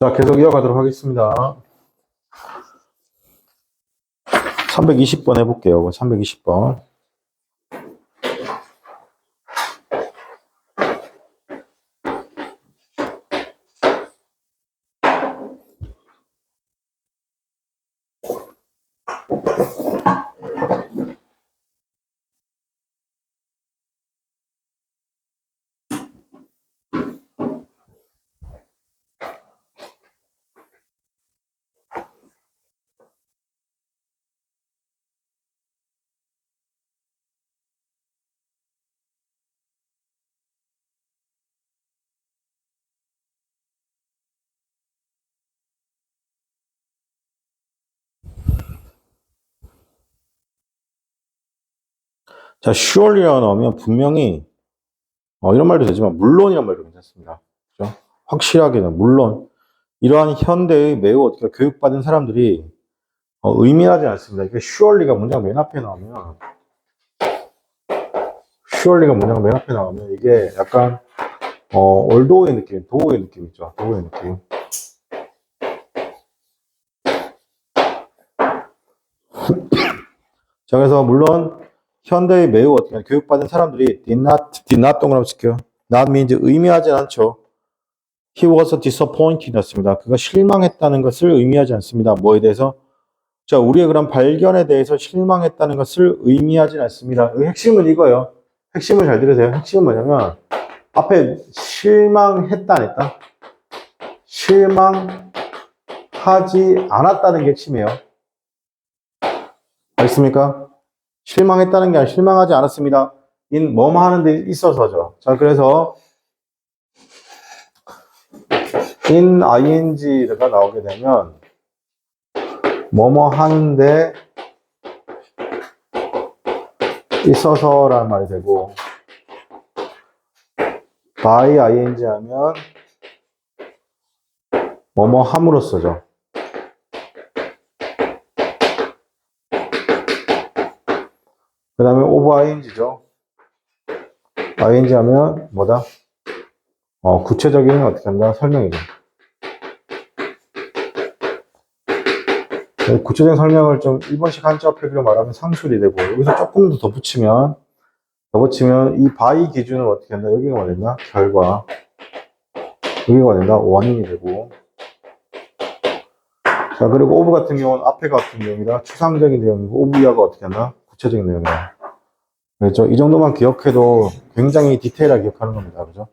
자, 계속 이어가도록 하겠습니다. 320번 해볼게요. 320번. 자, surely가 나오면 분명히, 이런 말도 되지만, 물론이란 말도 괜찮습니다. 그죠? 확실하게는, 물론, 이러한 현대의 매우 어떻게 교육받은 사람들이, 의미하지 않습니다. 이게 surely가 문장 맨 앞에 나오면, surely가 문장 맨 앞에 나오면, 이게 약간, although의 느낌, though의 느낌 있죠. though의 느낌. 자, 그래서 물론, 현대의 매우 어떻게 교육받은 사람들이 did not 동그라미 칠게요. not means 의미하지 않죠. He was disappointed 였습니다. 그가 실망했다는 것을 의미하지 않습니다. 뭐에 대해서? 자, 우리의 그런 발견에 대해서 실망했다는 것을 의미하지 않습니다. 핵심은 이거예요. 핵심을 잘 들으세요. 핵심은 뭐냐면 앞에 실망했다 안 했다? 실망하지 않았다는 게 핵심이에요. 알겠습니까? 실망했다는 게 아니라 실망하지 않았습니다. 뭐뭐 하는 데 있어서죠. 자, 그래서 in ing가 나오게 되면 뭐뭐 하는데 있어서라는 말이 되고 by ing 하면 뭐뭐 함으로써죠. 그 다음에 of ing죠. ing 하면 뭐다? 구체적인 어떻게 한다? 설명이죠. 구체적인 설명을 좀 1번씩 한자 표기로 말하면 상술이 되고 여기서 조금 더 덧붙이면 이 by 기준을 어떻게 한다? 여기가 뭐 된다? 결과. 여기가 된다? 원인이 되고. 자, 그리고 of 같은 경우는 앞에가 같은 내용이다. 추상적인 내용이고 of 이하가 어떻게 한다? 구체적인 내용이다. 그렇죠? 이 정도만 기억해도 굉장히 디테일하게 기억하는 겁니다. 그죠?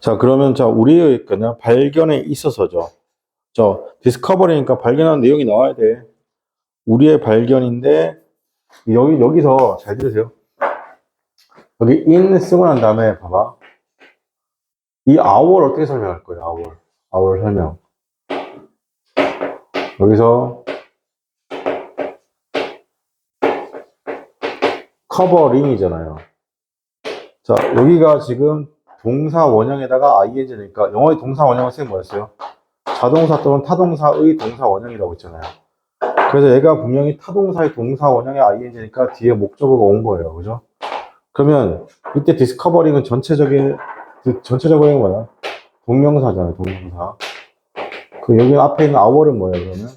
자, 그러면 우리의 그냥 발견에 있어서죠. 디스커버리니까 발견한 내용이 나와야 돼. 우리의 발견인데, 여기서 잘 들으세요. 여기 in 쓰고 난 다음에 봐봐. 이 our 어떻게 설명할 거예요? our 설명. 여기서 covering이잖아요. 자, 여기가 지금 동사 원형에다가 ing니까 영어의 동사 원형은 쌤 뭐였어요? 자동사 또는 타동사의 동사 원형이라고 했잖아요. 그래서 얘가 분명히 타동사의 동사 원형의 ing니까 뒤에 목적어가 온 거예요. 그죠? 그러면 이때 디스커버링은 전체적으로 뭐야? 동명사잖아요. 동명사. 여기 앞에 있는 our은 뭐예요? 그러면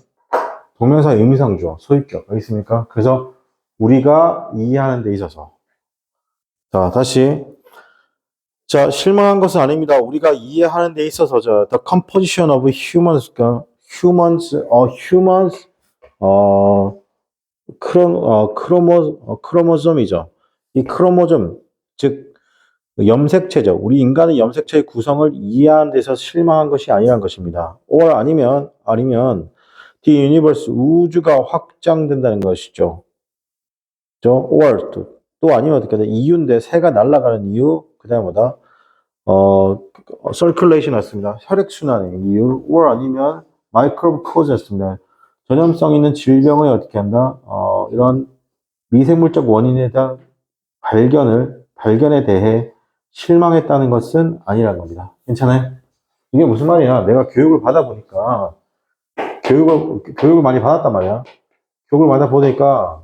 동명사 의미상주어, 소유격. 알겠습니까? 그래서 우리가 이해하는 데 있어서. 자, 다시. 자, 실망한 것은 아닙니다. 우리가 이해하는 데 있어서, the composition of humans, 크로모즘이죠. 이 크로모즘, 즉, 염색체죠. 우리 인간의 염색체의 구성을 이해하는 데서 실망한 것이 아니란 것입니다. or 아니면, the universe, 우주가 확장된다는 것이죠. or 또 아니면 어떻게 돼? 이유인데 새가 날아가는 이유, 그 다음에 뭐다? circulation 왔습니다. 혈액순환의 이유, or 아니면 microbe cause였습니다. 전염성 있는 질병을 어떻게 한다? 이런 미생물적 원인에 대한 발견에 대해 실망했다는 것은 아니라는 겁니다. 괜찮아요? 이게 무슨 말이냐? 내가 교육을 받아보니까, 교육을 많이 받았단 말이야. 교육을 받아보니까,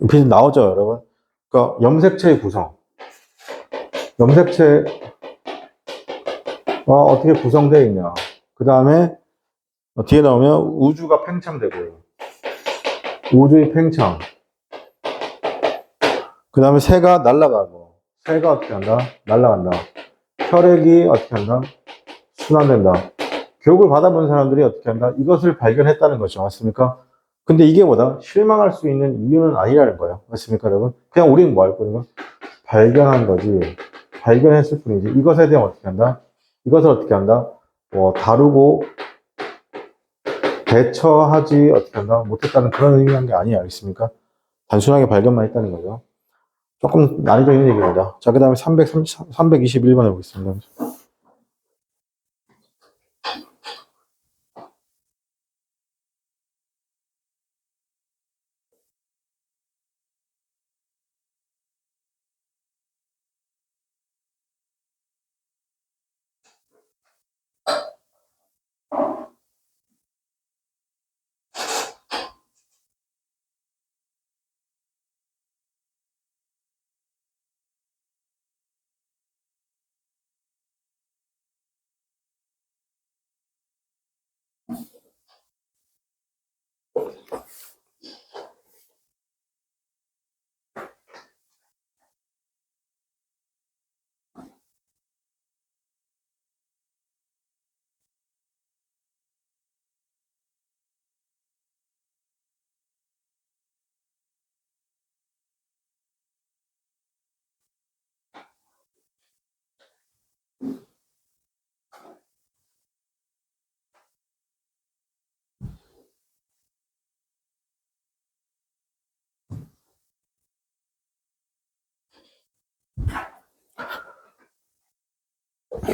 빛이 나오죠, 여러분? 그러니까, 염색체의 구성. 염색체가 어떻게 구성되어 있냐. 그 다음에, 뒤에 나오면 우주가 팽창되고요. 우주의 팽창. 그 다음에 새가 날아가고, 새가 어떻게 한다? 날아간다. 혈액이 어떻게 한다? 순환된다. 교육을 받아본 사람들이 어떻게 한다? 이것을 발견했다는 거죠. 맞습니까? 근데 이게 뭐다? 실망할 수 있는 이유는 아니라는 거예요. 맞습니까, 여러분? 그냥 우리는 뭐 할 거예요? 발견한 거지. 발견했을 뿐이지. 이것에 대해 어떻게 한다? 이것을 어떻게 한다? 다루고 대처하지 어떻게 한다? 못했다는 그런 의미한 게 아니에요. 알겠습니까? 단순하게 발견만 했다는 거죠. 조금 난이도 있는 얘기입니다. 자, 그 다음에 321번 해보겠습니다.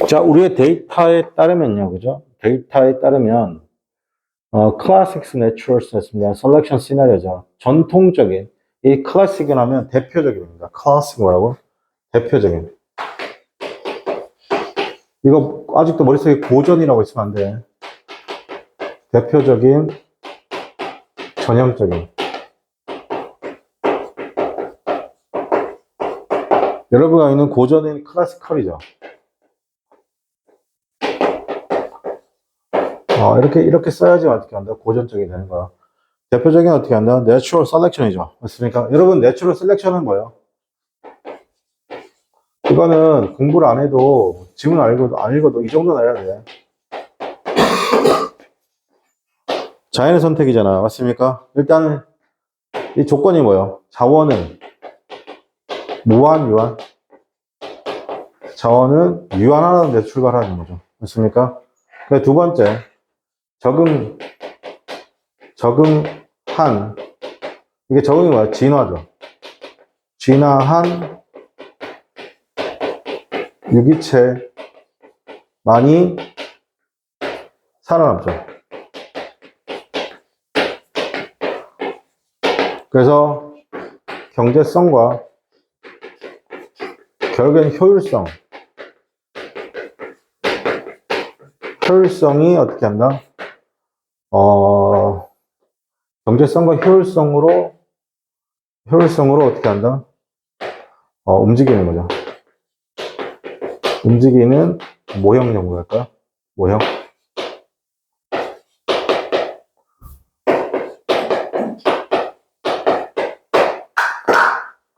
자, 우리의 데이터에 따르면요, 그죠? 데이터에 따르면, classics naturals였습니다. selection 시나리오죠. 전통적인, 이 classic은 하면 대표적입니다. classic 뭐라고? 대표적인. 이거 아직도 머릿속에 고전이라고 있으면 안 돼. 대표적인, 전형적인. 여러분가 있는 고전인 클래시컬이죠. 이렇게 써야지 어떻게 한다? 고전적이 되는 거야. 대표적인 어떻게 한다? 내추럴 셀렉션이죠. 맞습니까? 여러분, 내추럴 셀렉션은 뭐예요? 이거는 공부를 안 해도, 지문 안 읽어도 이 정도는 알아야 돼. 자연의 선택이잖아. 맞습니까? 일단은, 이 조건이 뭐예요? 자원은 무한, 유한. 자원은 유한하는 데 출발하는 거죠. 맞습니까? 두 번째, 적응한, 이게 적응이 뭐야? 진화죠. 진화한 유기체만이 살아남죠. 그래서 경제성과 결국엔 효율성이 어떻게 한다? 경제성과 효율성으로 어떻게 한다? 움직이는 거죠. 움직이는 모형 연구할까요? 모형.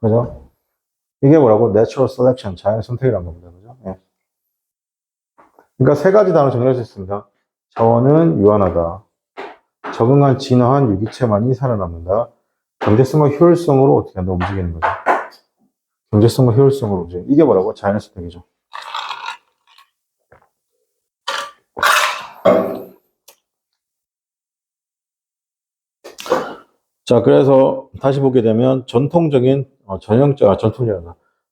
그죠? 이게 뭐라고? Natural Selection, 자연의 선택이라는 겁니다. 그죠? 예. 그러니까 세 가지 단어 정리할 수 있습니다. 자원은 유한하다. 적응한 진화한 유기체만이 살아남는다. 경제성과 효율성으로 어떻게 한다? 움직이는 거죠. 경제성과 효율성으로 움직이는. 이게 뭐라고? 자연의 선택이죠. 자, 그래서 다시 보게 되면 전통적인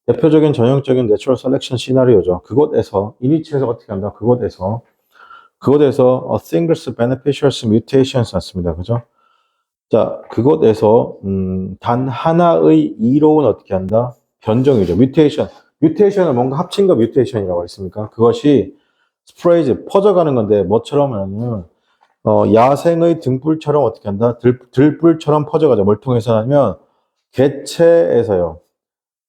대표적인 전형적인 내추럴 셀렉션 시나리오죠. 그곳에서 이니치에서 어떻게 한다? 그곳에서 그곳에서 singles beneficials mutations 났습니다. 그죠? 자, 그곳에서 단 하나의 이로운 어떻게 한다? 변종이죠. 뮤테이션. 뮤테이션은 뭔가 합친 거 뮤테이션이라고 했습니까? 그것이 스프레이즈 퍼져가는 건데 뭐처럼 하냐면 야생의 등불처럼 어떻게 한다? 들불처럼 퍼져가죠. 뭘 통해서 하면 개체에서요.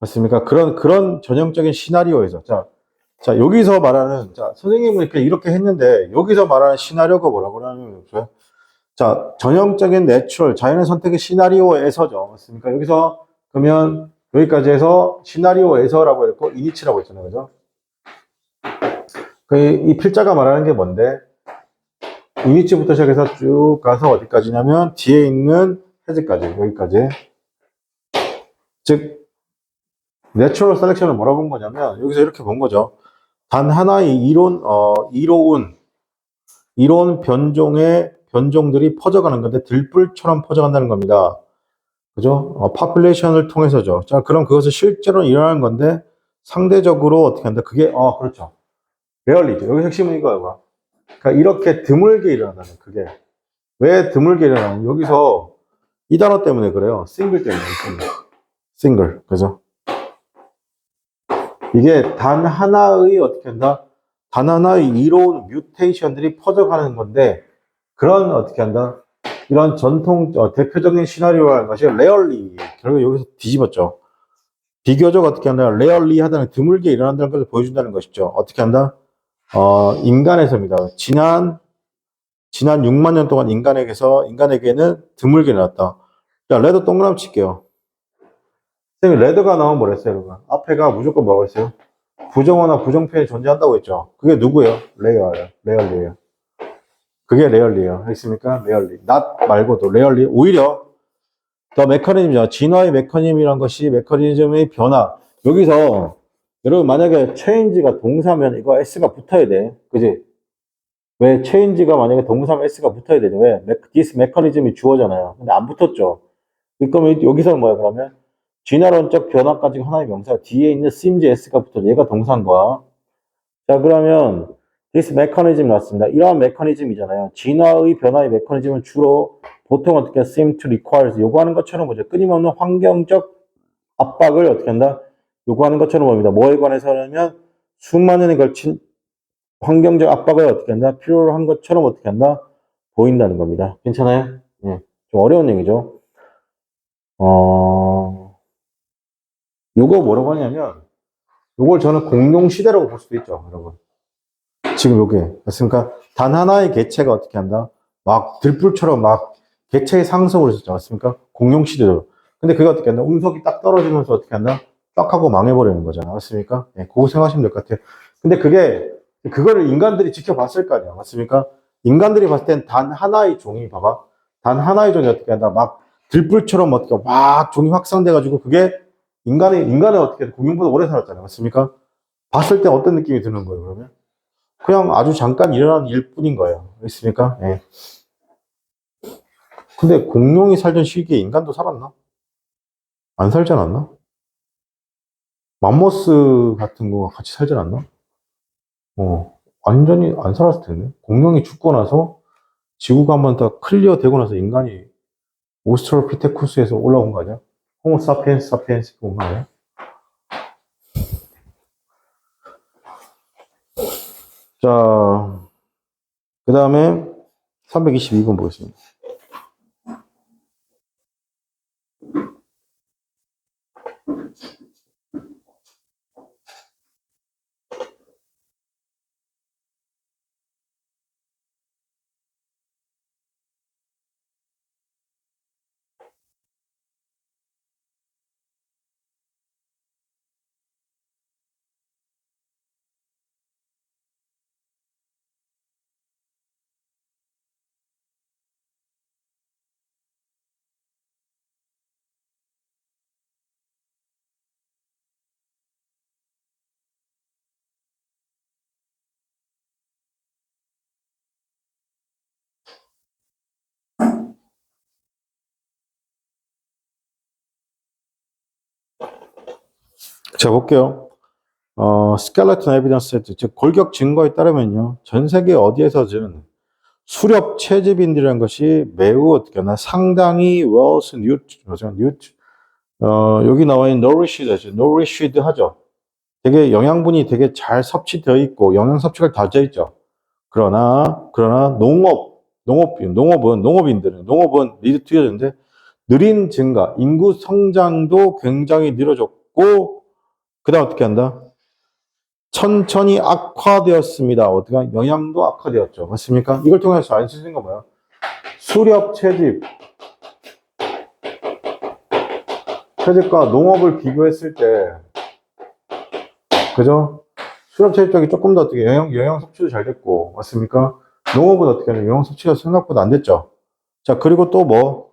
맞습니까? 그런 전형적인 시나리오에서. 자, 여기서 말하는, 자, 선생님은 이렇게 했는데, 여기서 말하는 시나리오가 뭐라고 하냐면, 자, 전형적인 내추럴, 자연의 선택의 시나리오에서죠. 맞습니까? 여기서, 그러면, 여기까지 해서, 시나리오에서라고 했고, 이니치라고 했잖아요. 그죠? 이 필자가 말하는 게 뭔데? 이니치부터 시작해서 쭉 가서 어디까지냐면, 뒤에 있는 해즈까지, 여기까지. 즉, 내추럴 셀렉션을 뭐라고 본 거냐면, 여기서 이렇게 본 거죠. 단 하나의 이로운 변종들이 퍼져가는 건데, 들불처럼 퍼져간다는 겁니다. 그죠? 파퓰레이션을 통해서죠. 자, 그럼 그것은 실제로 일어나는 건데, 상대적으로 어떻게 한다? 그게, 그렇죠. 레얼리죠. 여기 핵심은 이거야. 그러니까 이렇게 드물게 일어나는, 그게. 왜 드물게 일어나는? 여기서 이 단어 때문에 그래요. 싱글 때문에. 싱글. 그죠? 이게 단 하나의 어떻게 한다? 단 하나의 이로운 뮤테이션들이 퍼져가는 건데, 그런 어떻게 한다? 이런 전통, 대표적인 시나리오라는 것이 레얼리. 결국 여기서 뒤집었죠. 비교적 어떻게 한다? 레얼리하다는 드물게 일어난다는 것을 보여준다는 것이죠. 어떻게 한다? 인간에서입니다. 지난 6만 년 동안 인간에게는 드물게 일어났다. 자, 레드 동그라미 칠게요. 선생님, 레드가 나오면 뭐랬어요, 여러분? 앞에가 무조건 뭐라고 했어요? 부정어나 부정표현이 존재한다고 했죠. 그게 누구예요? 레얼리예요. 그게 레얼리예요. 알겠습니까? 레얼리. not 말고도 레얼리. 오히려 더 메커니즘이죠. 진화의 메커니즘이란 것이 메커니즘의 변화. 여기서 여러분 만약에 체인지가 동사면 이거 s가 붙어야 돼. 그지? 왜 체인지가 만약에 동사면 s가 붙어야 되죠? 왜? this 메커니즘이 주어잖아요. 근데 안 붙었죠. 그러면 여기서는 뭐야 그러면? 진화론적 변화까지 하나의 명사 뒤에 있는 seems s가 붙어져. 얘가 동사인 거야. 자 그러면 this mechanism 나왔습니다. 이러한 메커니즘이잖아요. 진화의 변화의 메커니즘은 주로 보통 어떻게 seem to requires 요구하는 것처럼 보죠. 끊임없는 환경적 압박을 어떻게 한다? 요구하는 것처럼 봅니다. 뭐에 관해서냐면 수만 년에 걸친 환경적 압박을 어떻게 한다? 필요로 한 것처럼 어떻게 한다? 보인다는 겁니다. 괜찮아요? 예. 좀 어려운 얘기죠. 요거 뭐라고 하냐면 요걸 저는 공룡 시대라고 볼 수도 있죠, 여러분. 지금 요게 맞습니까? 단 하나의 개체가 어떻게 한다? 막 들불처럼 막 개체의 상승을 했었지 않습니까? 공룡 시대로. 근데 그게 어떻게 한다? 운석이 딱 떨어지면서 어떻게 한다? 딱 하고 망해버리는 거잖아. 맞습니까? 네, 그거 생각하시면 될 것 같아요. 근데 그거를 인간들이 지켜봤을 거 아니야. 맞습니까? 인간들이 봤을 땐 단 하나의 종이, 봐봐. 단 하나의 종이 어떻게 한다? 막 들불처럼 어떻게 막 종이 확산돼가지고 그게 인간의 어떻게 공룡보다 오래 살았잖아요. 맞습니까? 봤을 때 어떤 느낌이 드는 거예요, 그러면? 그냥 아주 잠깐 일어난 일 뿐인 거예요. 있습니까? 예. 근데 공룡이 살던 시기에 인간도 살았나? 안 살지 않았나? 맘모스 같은 거 같이 살지 않았나? 완전히 안 살았을 텐데. 공룡이 죽고 나서 지구가 한번 더 클리어 되고 나서 인간이 오스트랄로피테쿠스에서 올라온 거 아니야? 호모 사피엔스 온 거 아니야? 자, 그 다음에 322번 보겠습니다. 자, 볼게요. skeleton evidence, 즉 골격 증거에 따르면요, 전 세계 어디에서든 수렵 채집인들이라는 것이 매우 어떻게 하나 상당히 여기 나와 있는 nourished 하죠. 되게 영양분이 되게 잘 섭취되어 있고 영양 섭취가 다 되어 있죠. 그러나 농업은 리드 투여인데 느린 증가, 인구 성장도 굉장히 느려졌고 그다음 어떻게 한다? 천천히 악화되었습니다. 어떻게 영양도 악화되었죠. 맞습니까? 이걸 통해서 알 수 있는 건 뭐야? 수렵 채집과 농업을 비교했을 때, 그죠? 수렵 채집 쪽이 조금 더 어떻게 영양 섭취도 잘 됐고, 맞습니까? 농업은 어떻게 하냐? 영양 섭취가 생각보다 안 됐죠. 자, 그리고 또 뭐,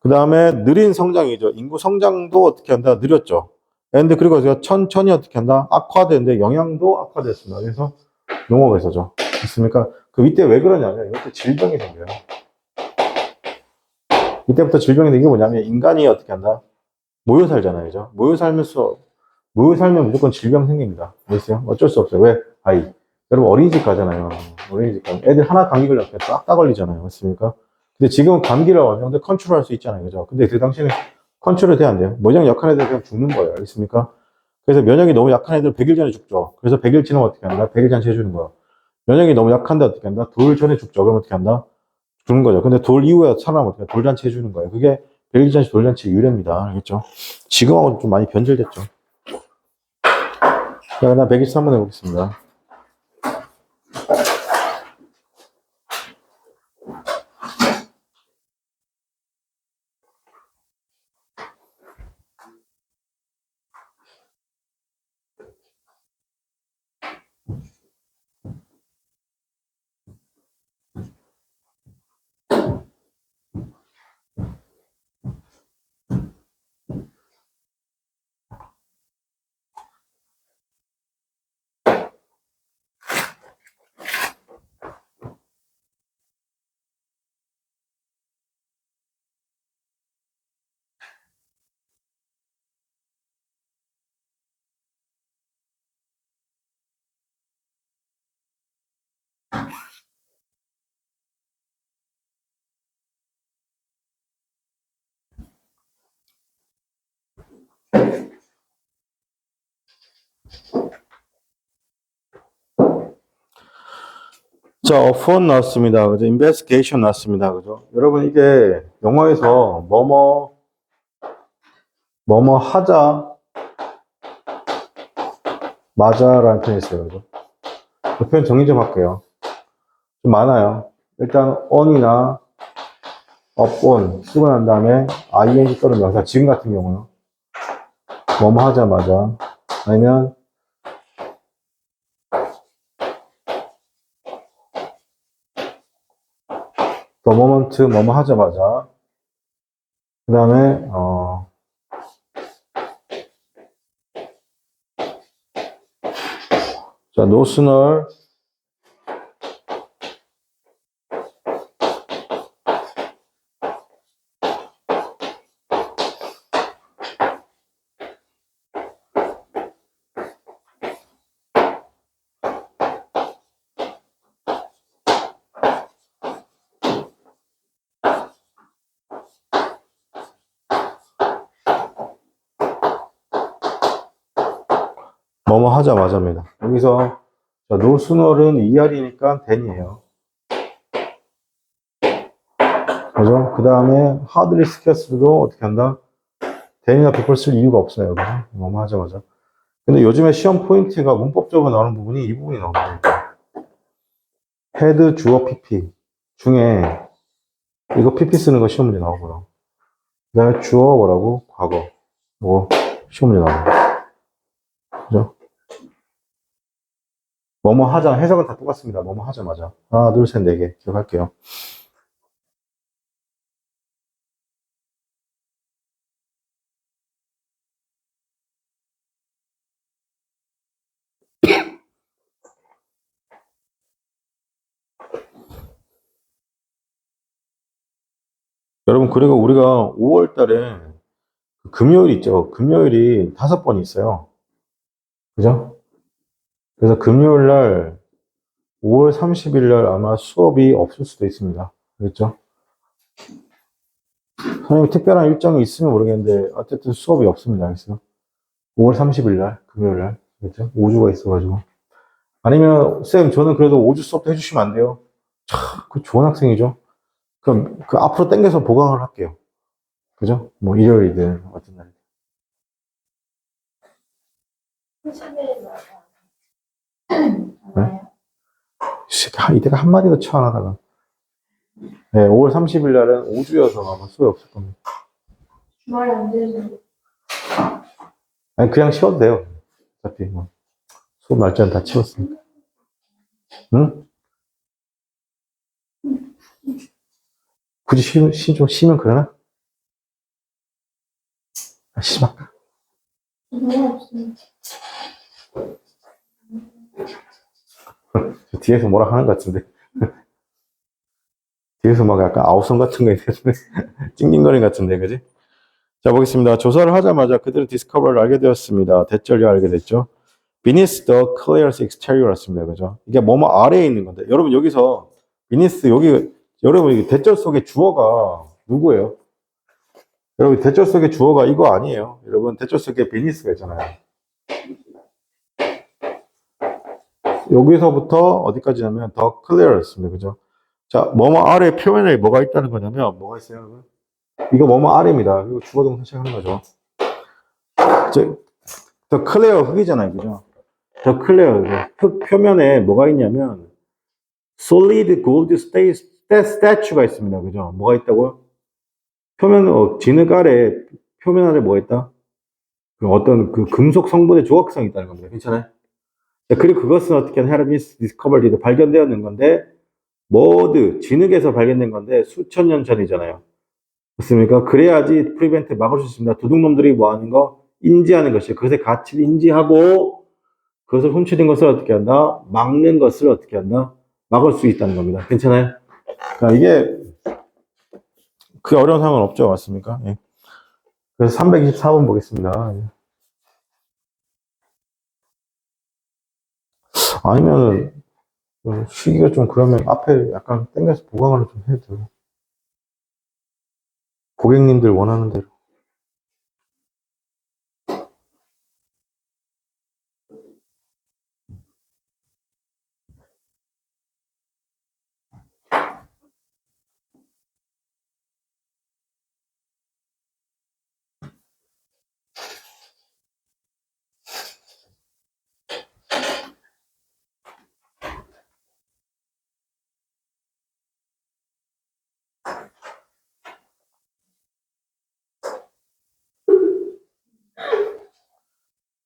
그 다음에 느린 성장이죠. 인구 성장도 어떻게 한다? 느렸죠. 그리고 제가 천천히 어떻게 한다? 악화되는데 영양도 악화됐습니다. 그래서 농업에서죠. 맞습니까? 그 이때 왜 그러냐면, 이때 질병이 생겨요. 이때부터 질병이 생긴 게 뭐냐면, 인간이 어떻게 한다? 모여 살잖아요. 그죠? 모여 살면 무조건 질병 생깁니다. 아시죠? 어쩔 수 없어요. 왜? 여러분 어린이집 가잖아요. 어린이집 가면 애들 하나 감기 걸렸을 때 싹 다 걸리잖아요. 맞습니까? 근데 지금은 감기를 어느 정도 컨트롤할 수 있잖아요. 그죠? 근데 그 당시에는 컨트롤이 돼야 안 돼요. 면역이 약한 애들 그냥 죽는 거예요. 알겠습니까? 그래서 면역이 너무 약한 애들 100일 전에 죽죠. 그래서 100일 지나면 어떻게 한다? 100일 잔치 해주는 거야. 면역이 너무 약한데 어떻게 한다? 돌 전에 죽죠. 그럼 어떻게 한다? 죽는 거죠. 근데 돌 이후에 살아나면 어떻게 돌잔치 해주는 거예요. 그게 100일 잔치 돌잔치 유래입니다. 알겠죠? 지금하고는 좀 많이 변질됐죠. 자, 나 123번 해보겠습니다. 자, 업원 나왔습니다. 그죠? investigation 나왔습니다. 그죠? 여러분, 이게 영어에서 뭐뭐 하자, 맞아라는 표현이 있어요. 그죠? 그 표현 정리 좀 할게요. 좀 많아요. 일단, on이나 upon 쓰고 난 다음에 ing 또는 명사, 지금 같은 경우는 뭐뭐 하자마자 아니면 the moment 뭐뭐 하자마자 그 다음에 자, no sooner 뭐뭐 하자마자입니다. 여기서 자, no sooner은 ER이니까 then이에요. 그죠? 그 다음에 hardly scarce도 어떻게 한다? then이나 before 쓸 이유가 없어요. 그죠? 뭐뭐 하자마자. 근데 요즘에 시험 포인트가 문법적으로 나오는 부분이 이 부분이 나옵니다. had, 주어, pp 중에 이거 pp 쓰는 거 시험 문제 나오고요. 그 다음에 주어 뭐라고? 과거. 뭐 시험 문제 나오고. 그죠? 뭐뭐 하자. 해석은 다 똑같습니다. 뭐뭐 하자마자. 하나, 둘, 셋, 네 개. 기억할게요. 여러분, 그리고 우리가 5월 달에 금요일 있죠. 금요일이 5번 있어요. 그죠? 그래서 금요일 날 5월 30일 날 아마 수업이 없을 수도 있습니다. 그렇죠? 선생님 특별한 일정이 있으면 모르겠는데 어쨌든 수업이 없습니다. 알겠어요? 5월 30일 날 금요일 날 그렇죠? 5주가 있어가지고 아니면 쌤 저는 그래도 5주 수업도 해주시면 안 돼요? 참, 그 좋은 학생이죠. 그럼 그 앞으로 당겨서 보강을 할게요. 그죠? 뭐 일요일이든 어떤 날. 네? 이때가 한마디도 쳐 안 하다가. 네, 5월 30일 날은 5주여서 아마 수업이 없을 겁니다. 주말에 안 되는데. 아니, 그냥 쉬어도 돼요. 어차피 뭐. 수업 날짜는 다 치웠으니까. 응? 굳이 쉬면 그러나? 아, 씨발. 너무 없습니다. 뒤에서 뭐라 하는 것 같은데. 뒤에서 막 약간 아우성 같은 거 있는데. 찡찡거리는 것 같은데, 그지? 자, 보겠습니다. 조사를 하자마자 그들은 디스커버를 알게 되었습니다. 대절리 알게 됐죠. Beneath the clear's exterior였습니다. 그죠? 이게 뭐뭐 아래에 있는 건데. 여러분, 여기서, beneath, 여러분, 이 대절 속의 주어가 누구예요? 여러분, 대절 속의 주어가 이거 아니에요. 여러분, 대절 속에 beneath가 있잖아요. 여기서부터 어디까지냐면 더 clear였습니다. 그죠? 자, 뭐뭐 아래 표면에 뭐가 있다는 거냐면, 뭐가 있어요? 이거 뭐뭐 아래입니다. 이거 주어 동사 시작하는 거죠. 더 clear 흙이잖아요. 그죠? 더 clear, 흙 표면에 뭐가 있냐면, solid gold statue가 있습니다. 그죠? 뭐가 있다고요? 진흙 아래, 표면 아래 뭐가 있다? 어떤 그 금속 성분의 조각성이 있다는 겁니다. 괜찮아요? 그리고 그것은 어떻게 하면 헤라비스 디스커버리드 발견되었는 건데, 진흙에서 발견된 건데, 수천 년 전이잖아요. 맞습니까? 그래야지 프리벤트 막을 수 있습니다. 도둑놈들이 뭐 하는 거? 인지하는 것이에요. 그것의 가치를 인지하고, 그것을 훔쳐진 것을 어떻게 한다? 막는 것을 어떻게 한다? 막을 수 있다는 겁니다. 괜찮아요? 그러니까 이게, 그 어려운 상황은 없죠. 맞습니까? 예. 그래서 324번 보겠습니다. 아니면은, 쉬기가 좀 그러면 앞에 약간 땡겨서 보강을 좀 해도 돼요. 고객님들 원하는 대로.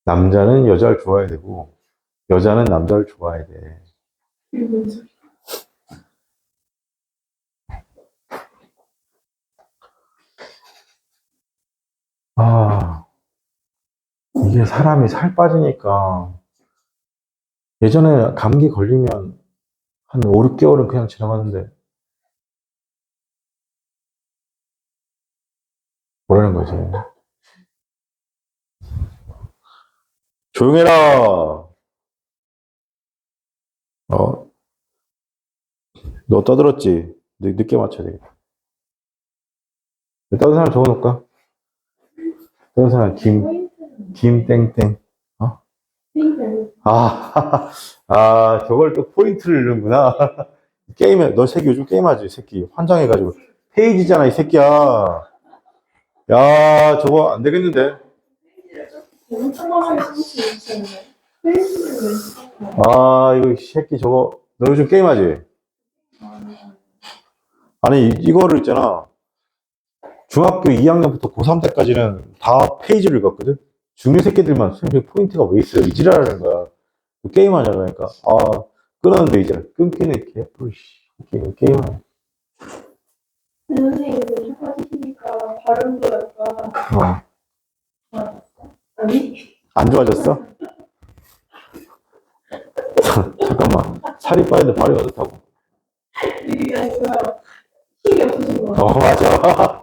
남자는 여자를 좋아해야 되고, 여자는 남자를 좋아해야 돼. 아, 이게 사람이 살 빠지니까, 예전에 감기 걸리면 한 5, 6개월은 그냥 지나가는데, 뭐라는 거지? 조용해라! 너 떠들었지? 늦게 맞춰야 되겠다. 다른 사람 적어놓을까? 다른 사람, 김땡땡. 어? 저걸 또 포인트를 넣는구나. 너 새끼 요즘 게임하지, 새끼. 환장해가지고. 페이지잖아, 이 새끼야. 야, 저거 안 되겠는데? 이거 새끼 저거. 너 요즘 게임하지? 아니, 이거를 있잖아. 중학교 2학년부터 고3 때까지는 다 페이지를 읽었거든? 중요 새끼들만 선생님 포인트가 왜 있어요? 이 지랄하는 거야. 게임하냐, 그러니까. 끊었는데 이제 끊기는 개뿔, 게임하네. 선생님, 요즘 빠지시니까 발음도 약간. 아니? 안 좋아졌어? 잠깐만. 살이 빠졌는데 발이 어떻다고? 이게 아니고요. 힘이 없으신 거 맞아.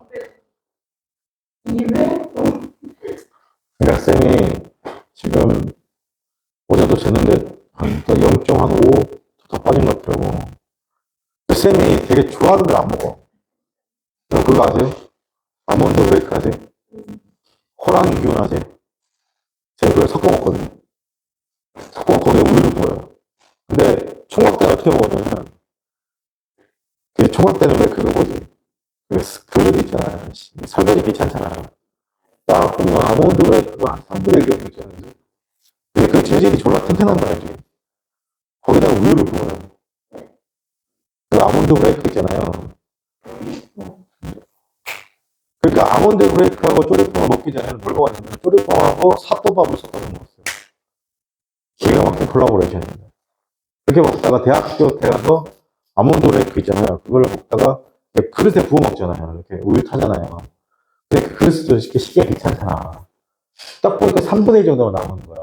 입에 그러니까 쌤이 지금 어제도 쟀는데 한 0.5 더 빠진 것 같더라고. 쌤이 되게 좋아하는 걸 안 먹어. 그거 아세요? 아몬드 브레이크 아세요? 호랑이 기운 아세요? 제가 그걸 섞어 먹거든요. 섞어 거기에 우유를 부어요. 근데 총각 때는 어떻게 먹냐면 총각 때는 왜 그거 뭐지? 그거 있잖아요. 설거지 귀찮잖아요. 딱 보면 아몬드 브레이크가 한 3분의 1 정도 있잖아요. 근데 그 재질이 졸라 튼튼한 거 알지? 거기다가 우유를 부어요. 그 아몬드 브레이크 있잖아요. 그러니까 아몬드 브레이크하고 쪼리뽕을 먹기 전에는 뭘 먹었냐면 쪼리뽕하고 삿도밥을 섞어서 먹었어요. 기가 막힌 콜라보레이션입니다. 그렇게 먹다가 대학교 때 가서 아몬드 브레이크 있잖아요. 그걸 먹다가 그릇에 부어 먹잖아요. 이렇게 우유 타잖아요. 근데 그 그릇도 이렇게 시기가 귀찮잖아. 딱 보니까 3분의 1 정도가 남은 거야.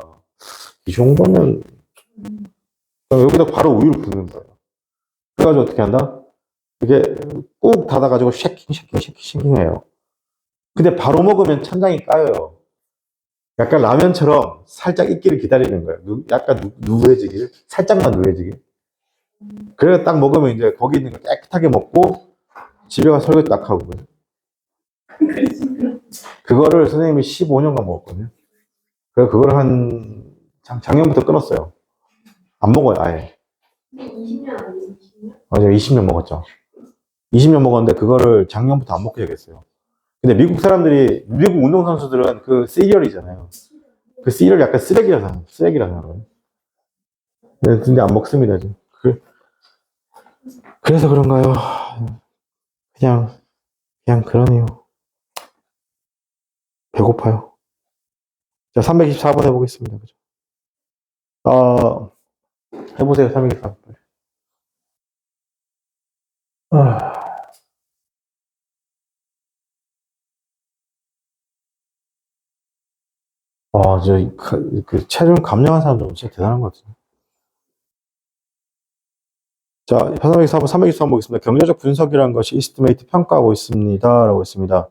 이 정도면 여기다 바로 우유를 붓는 거예요. 그래가지고 어떻게 한다? 이게 꾹 닫아가지고 쉐킹 해요. 근데 바로 먹으면 천장이 까여요. 약간 라면처럼 살짝 익기를 기다리는 거예요. 약간 누해지길. 살짝만 누해지길. 그래서 딱 먹으면 이제 거기 있는 거 깨끗하게 먹고 집에 가서 설거지 딱 하고. 그거를 선생님이 15년간 먹었거든요. 그래서 그걸 작년부터 끊었어요. 안 먹어요, 아예. 20년 아니에요? 20년? 맞아요, 20년 먹었죠. 20년 먹었는데 그거를 작년부터 안 먹게 되겠어요. 근데 미국 운동선수들은 그 시리얼이잖아요. 그 시리얼 약간 쓰레기라서 생각해요. 근데 안 먹습니다, 지금. 그래서 그런가요? 그냥 그러네요. 배고파요. 자, 324번 해보겠습니다. 그죠? 해보세요, 324번. 체중 감량한 사람들 진짜 대단한 것 같아요. 자, 324번, 324번 보겠습니다. 경제적 분석이라는 것이 이스티메이트 평가하고 있습니다. 라고 했습니다.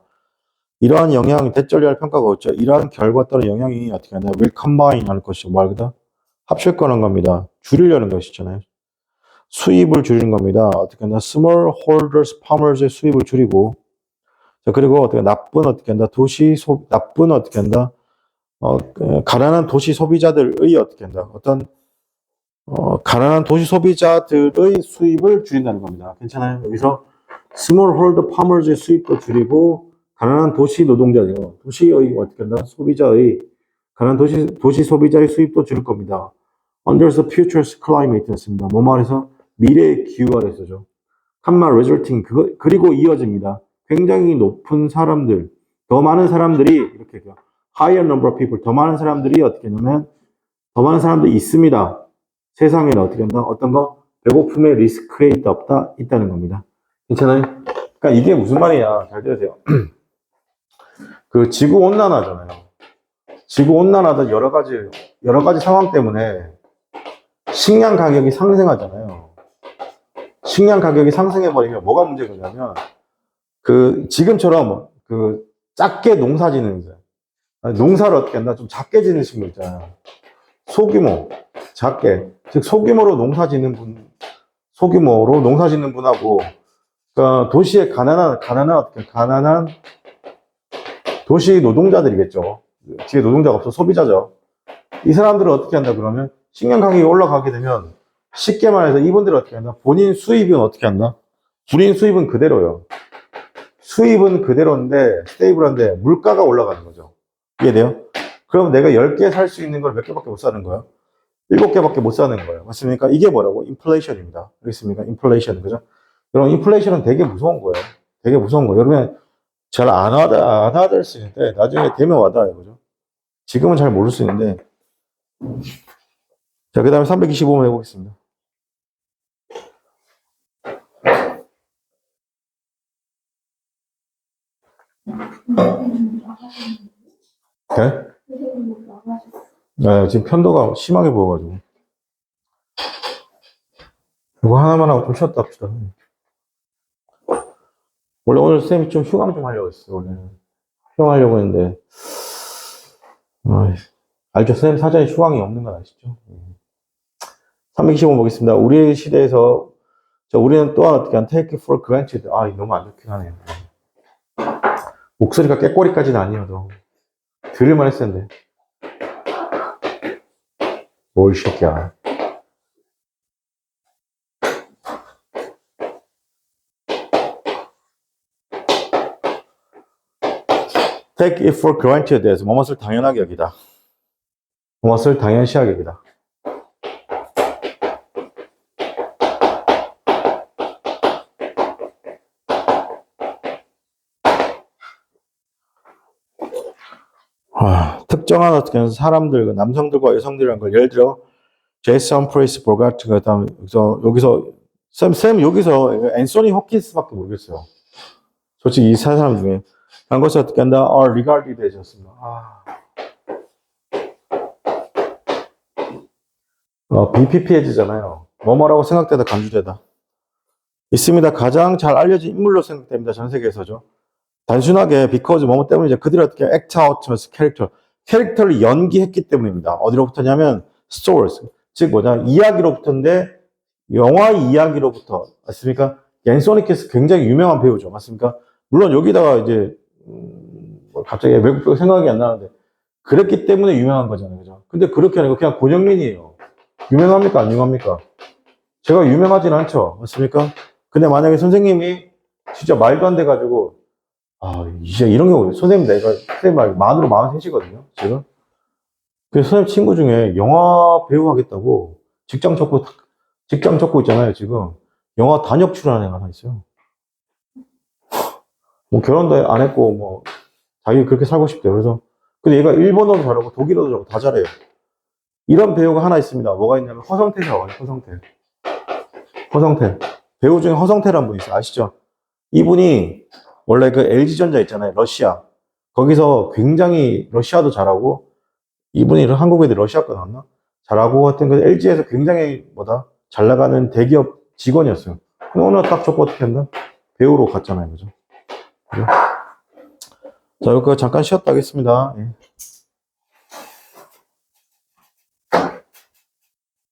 이러한 영향, 대절리할 평가가 있죠. 이러한 결과 또는 영향이 어떻게 하냐. will combine 하는 것이고, 말 그대로 합칠 거는 겁니다. 줄이려는 것이잖아요. 수입을 줄이는 겁니다. 어떻게 한다? small holders, farmers의 수입을 줄이고, 자, 그리고 나쁜 어떻게 한다? 나쁜 어떻게 한다? 가난한 도시 소비자들의 어떻게 한다? 가난한 도시 소비자들의 수입을 줄인다는 겁니다. 괜찮아요? 여기서 small holder farmers의 수입도 줄이고, 가난한 도시 노동자요. 도시의 어떻게 한다? 가난한 도시 소비자의 수입도 줄일 겁니다. Under the future's climate 였습니다. 뭐 말해서? 미래의 기후가 됐어죠. 칸마 resulting 그리고 이어집니다. 굉장히 높은 사람들, 더 많은 사람들이 이렇게 higher number of people 더 많은 사람들이 어떻게 하냐면 더 많은 사람들이 있습니다. 세상에는 어떻게 한다? 어떤 거? 배고픔의 리스크 레이트 있다는 겁니다. 괜찮아요? 그러니까 이게 무슨 말이냐? 잘 들으세요. 그 지구 온난화잖아요. 지구 온난화도 여러 가지 상황 때문에 식량 가격이 상승하잖아요. 식량 가격이 상승해버리면 뭐가 문제냐면, 지금처럼, 작게 농사 짓는, 농사를 어떻게 한다? 좀 작게 짓는 식물 있잖아요. 소규모, 작게. 즉, 소규모로 농사 짓는 분하고, 도시의 가난한 도시 노동자들이겠죠. 뒤에 노동자가 없어 소비자죠. 이 사람들은 어떻게 한다 그러면 식량 가격이 올라가게 되면 쉽게 말해서 이분들은 어떻게 한다? 본인 수입은 어떻게 한다? 본인 수입은 그대로요. 수입은 그대로인데 스테이블한데 물가가 올라가는 거죠. 이해돼요? 그럼 내가 10개 살 수 있는 걸 몇 개밖에 못 사는 거예요? 7개밖에 못 사는 거예요. 맞습니까? 이게 뭐라고? 인플레이션입니다. 알겠습니까? 인플레이션. 그죠? 여러분, 인플레이션은 되게 무서운 거예요. 되게 무서운 거예요. 여러분, 잘 안 와닿을 수 있는데, 나중에 되면 와닿아요. 그죠? 지금은 잘 모를 수 있는데. 자, 그 다음에 325번 해보겠습니다. 네? 네, 지금 편도가 심하게 부어가지고. 이거 하나만 하고 좀 쉬었다 합시다. 원래 오늘 쌤이 좀 휴강 좀 하려고 했어요, 원래는. 휴강하려고 했는데. 알죠? 선생님 사전에 휴강이 없는 건 아시죠? 325 보겠습니다. 우리 시대에서 우리는 또한 어떻게 한 take for granted. 아, 이거 너무 안 좋긴 하네요. 목소리가 깨꼬리까지는 아니어도 들을만 했을 텐데. 뭘 이 새끼야. take it for granted에서 무엇을 당연하게 여기다. 무엇을 당연시하게 여기다. 특정한 어떻게 사람들, 남성들과 여성들이라는 걸 예를 들어 제이슨 프레이스 보가트 그다음에 여기서 쌤 여기서 앤소니 호킨스밖에 모르겠어요. 솔직히 이 세 사람 중에 한 것이 어떻게 한다? are regarded 해줬습니다. BPP해지잖아요. 뭐뭐라고 생각되다 간주되다. 있습니다. 가장 잘 알려진 인물로 생각됩니다. 전 세계에서죠. 단순하게 because 뭐뭐 때문에 이제 그들이 어떻게 act out as 캐릭터를 연기했기 때문입니다. 어디로부터냐면 source, 즉 뭐냐 이야기로부터인데 영화 이야기로부터 맞습니까? 앤소니 키스 굉장히 유명한 배우죠. 맞습니까? 물론 여기다가 이제 갑자기 외국 배우 생각이 안 나는데 그랬기 때문에 유명한 거잖아요. 그죠? 근데 그렇게 아니고 그냥 권영민이에요. 유명합니까? 안 유명합니까? 제가 유명하진 않죠. 맞습니까? 근데 만약에 선생님이 진짜 말도 안 돼가지고 이제 이런 경우, 선생님 말 만으로 43이거든요, 지금. 그래서 선생님 친구 중에 영화 배우 하겠다고 직장 접고 있잖아요, 지금. 영화 단역 출연한 애가 하나 있어요. 뭐 결혼도 안 했고, 뭐, 자기 그렇게 살고 싶대요. 그래서, 근데 얘가 일본어도 잘하고 독일어도 잘하고 다 잘해요. 이런 배우가 하나 있습니다. 뭐가 있냐면 허성태라고 해요, 허성태. 배우 중에 허성태라는 분이 있어요. 아시죠? 이분이 원래 그 LG전자 있잖아요. 러시아. 거기서 굉장히 러시아도 잘하고, 이분이 한국 애들 러시아과 나왔나? 잘하고 하여튼 그 LG에서 굉장히 잘 나가는 대기업 직원이었어요. 근데 오늘 딱 저거 어떻게 한다? 배우로 갔잖아요. 그죠? 자, 여기까지 잠깐 쉬었다 하겠습니다. 예.